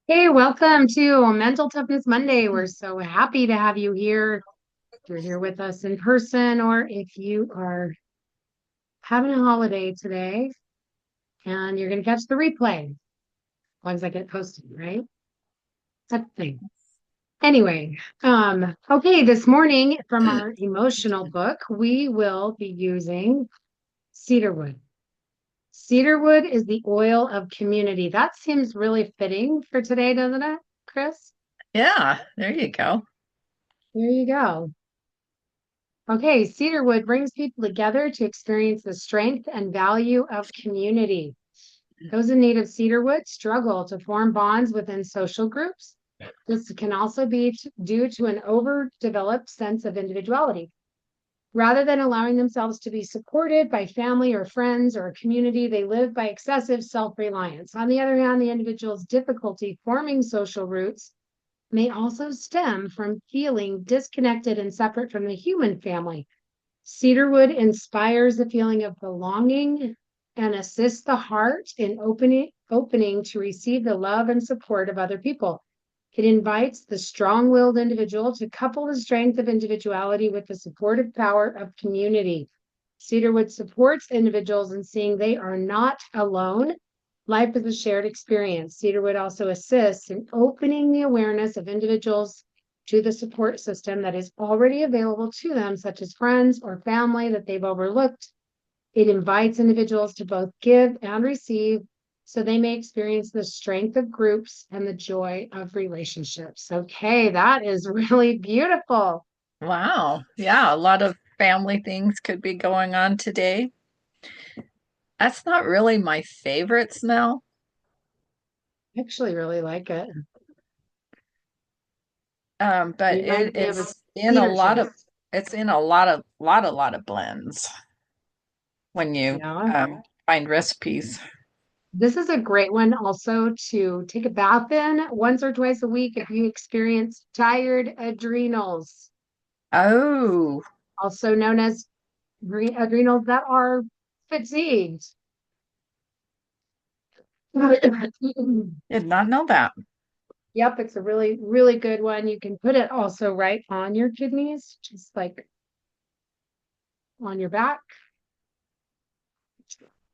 Hey, welcome to Mental Toughness Monday. We're so happy to have you here. If you're here with us in person, or if you are having a holiday today and you're going to catch the replay, as long as I get posted, right? That's the thing. Anyway, okay, this morning from our emotional book, we will be using cedarwood. Cedarwood is the oil of community. That seems really fitting for today, doesn't it, Chris? Yeah, there you go. There you go. Okay, cedarwood brings people together to experience the strength and value of community. Those in need of cedarwood struggle to form bonds within social groups. This can also be due to an overdeveloped sense of individuality. Rather than allowing themselves to be supported by family or friends or a community, they live by excessive self reliance. On the other hand, the individual's difficulty forming social roots may also stem from feeling disconnected and separate from the human family. Cedarwood inspires the feeling of belonging and assists the heart in opening to receive the love and support of other people. It invites the strong-willed individual to couple the strength of individuality with the supportive power of community. Cedarwood supports individuals in seeing they are not alone. Life is a shared experience. Cedarwood also assists in opening the awareness of individuals to the support system that is already available to them, such as friends or family that they've overlooked. It invites individuals to both give and receive so they may experience the strength of groups and the joy of relationships. Okay, that is really beautiful. Wow. Yeah, a lot of family things could be going on today. That's not really my favorite smell. I actually really like it. But Reminds me of a it's in a cedar lot tree. of it's in a lot of blends when you Yeah. find recipes. This is a great one also to take a bath in once or twice a week if you experience tired adrenals, Oh, also known as adrenals that are fatigued. did not know that. Yep, it's a really, really good one. You can put it also right on your kidneys, just like on your back,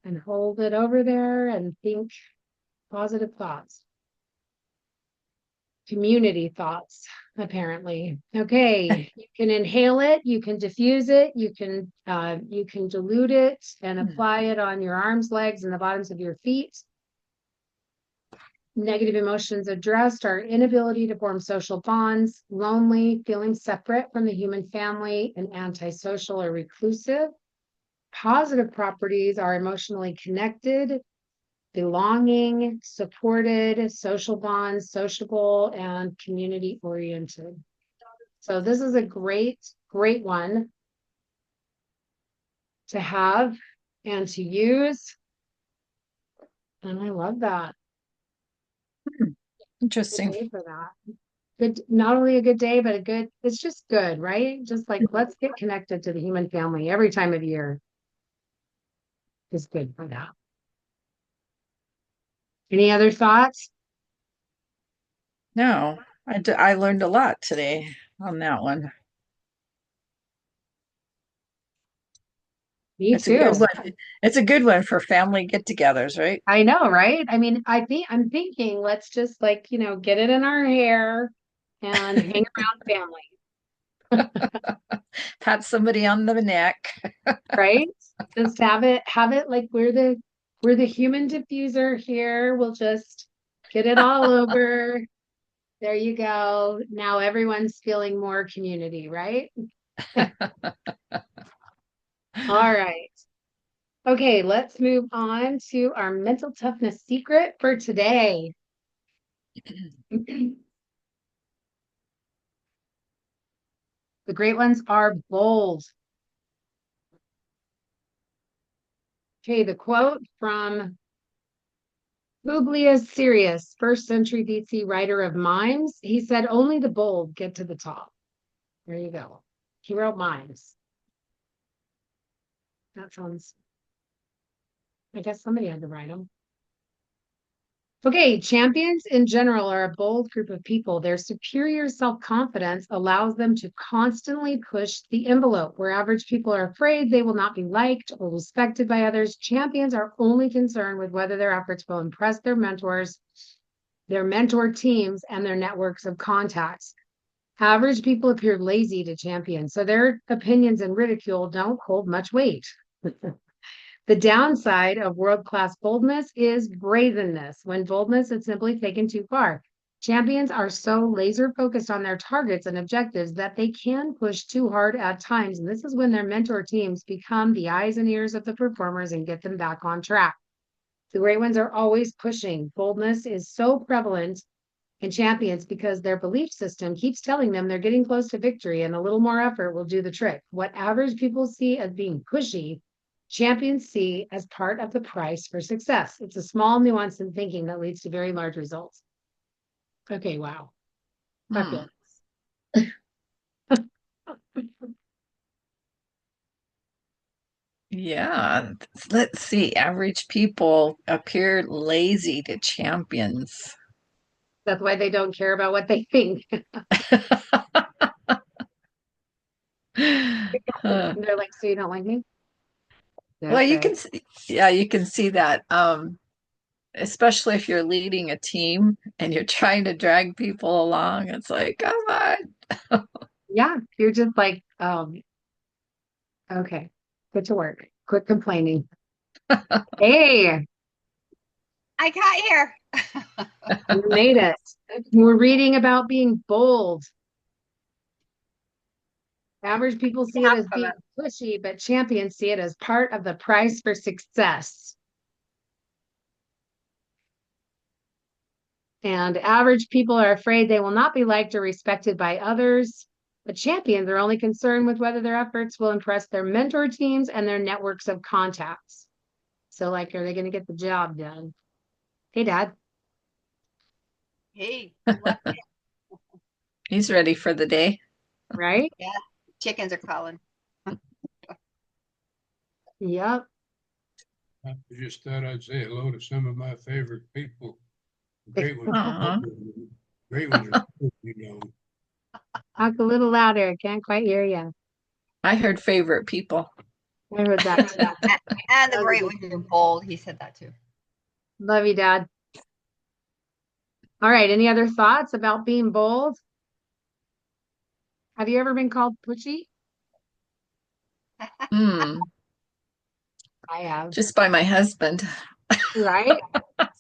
and hold it over there and think positive thoughts. Community thoughts, apparently. Okay, you can inhale it, you can diffuse it, you can dilute it and apply it on your arms, legs, and the bottoms of your feet. Negative emotions addressed are inability to form social bonds, lonely, feeling separate from the human family, and antisocial or reclusive. Positive properties are emotionally connected, belonging, supported, social bonds, sociable, and community oriented. So this is a great, great one to have and to use. And I love that. Good Interesting. day for that. Good, not only a good day, but it's just good, right? Just like let's get connected to the human family every time of year is good for that. Any other thoughts? No, I learned a lot today on that one. Me It's a good too. one. It's a good one for family get-togethers, right? I know, right? I mean, I'm thinking let's just like, get it in our hair and hang around family, Pat somebody on the neck. right? Just have it like we're the human diffuser here. We'll just get it all over. There you go. Now everyone's feeling more community, right? All right. Okay, let's move on to our mental toughness secret for today. The great ones are bold. Okay, the quote from Publius Sirius, first century BC writer of mimes. He said, only the bold get to the top. There you go. He wrote mimes. That sounds, I guess somebody had to write them. Okay, champions in general are a bold group of people. Their superior self-confidence allows them to constantly push the envelope. Where average people are afraid they will not be liked or respected by others, champions are only concerned with whether their efforts will impress their mentors, their mentor teams, and their networks of contacts. Average people appear lazy to champions, so their opinions and ridicule don't hold much weight. The downside of world-class boldness is brazenness. When boldness is simply taken too far. Champions are so laser focused on their targets and objectives that they can push too hard at times. And this is when their mentor teams become the eyes and ears of the performers and get them back on track. The great ones are always pushing. Boldness is so prevalent in champions because their belief system keeps telling them they're getting close to victory and a little more effort will do the trick. What average people see as being pushy, champions see as part of the price for success. It's a small nuance in thinking that leads to very large results. Okay, wow. I Hmm. feel Yeah. Let's see. Average people appear lazy to champions. that's why they don't care about what they think. Uh, They're like, so you don't like me? well, you Okay. can see, yeah, you can see that. Especially if you're leading a team and you're trying to drag people along. It's like, come on. Yeah, you're just like, okay, get to work. Quit complaining. Hey, I got here. you made it. We're reading about being bold. Average people see it Half as of being it. pushy, but champions see it as part of the price for success. And average people are afraid they will not be liked or respected by others. But champions are only concerned with whether their efforts will impress their mentor teams and their networks of contacts. So, like, are they going to get the job done? Hey, Dad, Hey, he left it. He's ready for the day. right? Yeah, chickens are calling. Yep. I just thought I'd say hello to some of my favorite people. Great ones. Aw. Great ones are, Talk a little louder. Can't quite hear you. I heard favorite people. I heard that too. And the That was a great good ones are one. bold. He said that too. Love you, Dad. All right. Any other thoughts about being bold? Have you ever been called pushy? Hmm. I have. Just by my husband. Right?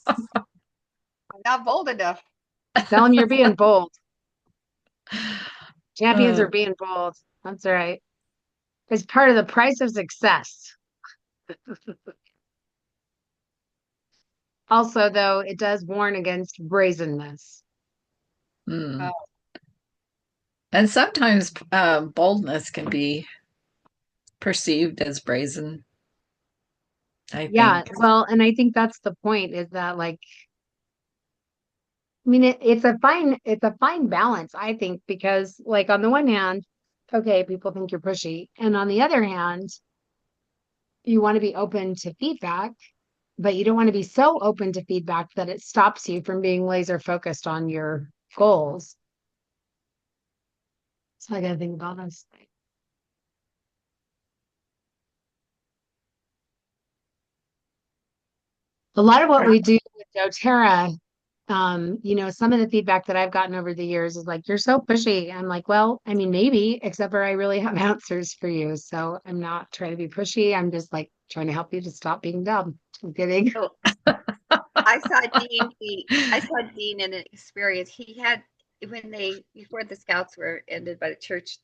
I'm not bold enough. Tell him you're being bold. Champions Uh, are being bold. That's right. It's part of the price of success. Also, though, it does warn against brazenness. hmm. Oh, And sometimes boldness can be perceived as brazen, I Yeah, think. well, and I think that's the point is that like I mean it's a fine balance, I think, because like on the one hand, okay, people think you're pushy, and on the other hand, you want to be open to feedback, but you don't want to be so open to feedback that it stops you from being laser focused on your goals. So I gotta think about this. A lot of what we do with doTERRA, some of the feedback that I've gotten over the years is like, you're so pushy. I'm like, well, I mean, maybe, except for I really have answers for you. So I'm not trying to be pushy. I'm just like trying to help you to stop being dumb. I'm kidding. so I saw Dean. I saw Dean in an experience. He had when they before the scouts were ended by the church.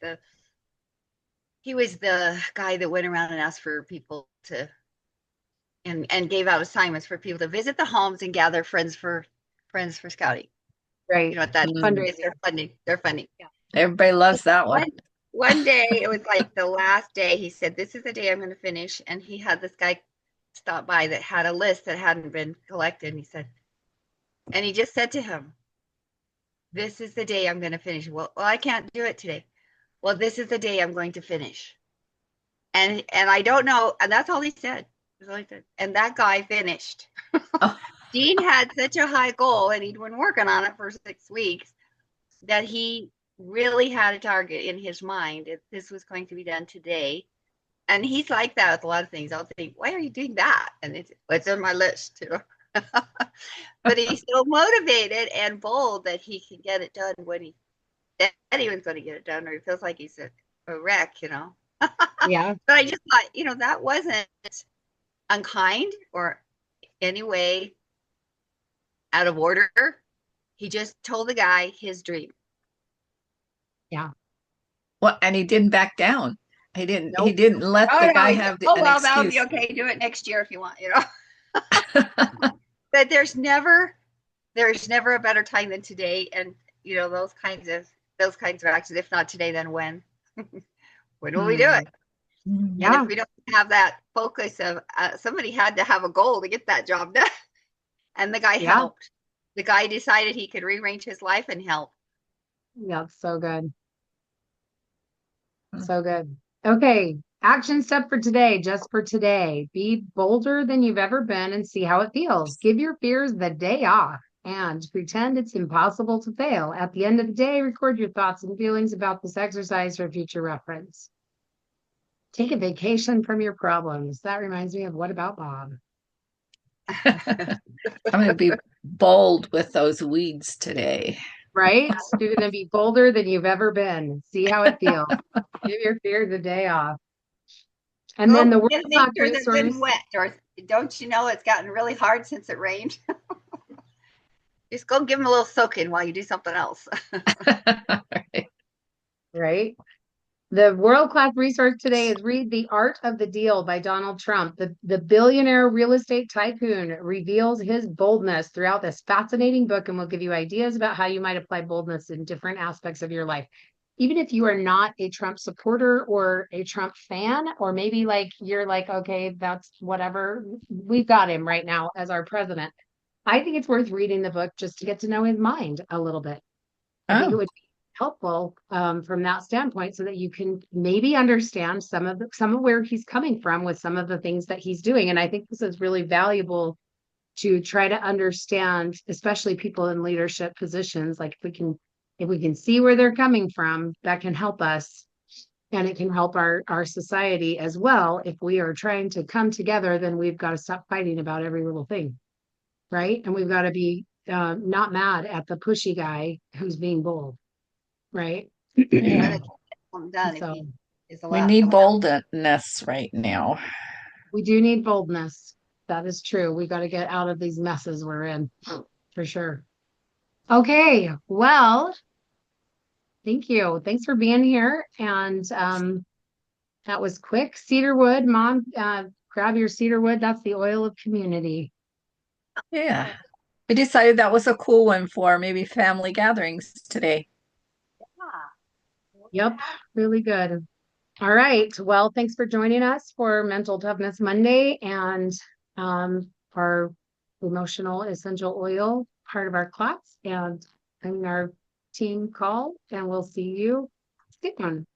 He was the guy that went around and asked for people to and gave out assignments for people to visit the homes and gather friends for scouting. You Right. know what that Mm. is? They're funding. They're funding. Yeah. Everybody loves that one. One day, it was like the last day. He said, "This is the day I'm going to finish." And he had this guy stop by that had a list that hadn't been collected. And he said, and he just said to him, "This is the day I'm going to finish." Well, I can't do it today. Well, this is the day I'm going to finish. And I don't know. And that's all he said. That's all he said. And that guy finished. Oh. Dean had such a high goal and he'd been working on it for 6 weeks that he really had a target in his mind. This was going to be done today. And he's like that with a lot of things. I'll think, why are you doing that? And it's on my list too. But he's so motivated and bold that he can get it done when he said he was going to get it done, or he feels like he's a wreck, Yeah. But I just thought, that wasn't unkind or any way out of order. He just told the guy his dream. Yeah. Well, and he didn't back down. He didn't. Nope. He didn't let Oh the no! guy have Oh an well, that'll be excuse. okay. Do it next year if you want. But there's never a better time than today, and those kinds of actions. If not today, then when? When will we do it? And Yeah. if we don't have that focus of somebody had to have a goal to get that job done, and the guy Yeah. helped. The guy decided he could rearrange his life and help. Yeah. So good. Hmm. So good. Okay. Action step for today, just for today. Be bolder than you've ever been and see how it feels. Give your fears the day off and pretend it's impossible to fail. At the end of the day, record your thoughts and feelings about this exercise for future reference. Take a vacation from your problems. That reminds me of What About Bob? I'm going to be bold with those weeds today. Right? You're going to be bolder than you've ever been. See how it feels. Give your fears a day off. And then the just world make class sure they're good and resource. wet, or don't you know it's gotten really hard since it rained? Just go give them a little soaking while you do something else. Right? The world class resource today is Read The Art of the Deal by Donald Trump. The billionaire real estate tycoon reveals his boldness throughout this fascinating book and will give you ideas about how you might apply boldness in different aspects of your life. Even if you are not a Trump supporter or a Trump fan, or maybe you're like, okay, that's whatever. We've got him right now as our president. I think it's worth reading the book just to get to know his mind a little bit. I think it Oh, would be helpful from that standpoint so that you can maybe understand some of where he's coming from with some of the things that he's doing. And I think this is really valuable to try to understand, especially people in leadership positions. Like if we can see where they're coming from, that can help us. And it can help our society as well. If we are trying to come together, then we've got to stop fighting about every little thing. Right. And we've got to be not mad at the pushy guy who's being bold. Right. yeah. Done if So he is We allowed. need boldness right now. we do need boldness. That is true. We got to get out of these messes we're in for sure. Okay. Well, thank you. Thanks for being here. And that was quick. Cedarwood, Mom, grab your cedarwood. That's the oil of community. Yeah. We decided that was a cool one for maybe family gatherings today. Yep. Really good. All right. Well, thanks for joining us for Mental Toughness Monday and our emotional essential oil part of our class and our team call. And we'll see you soon.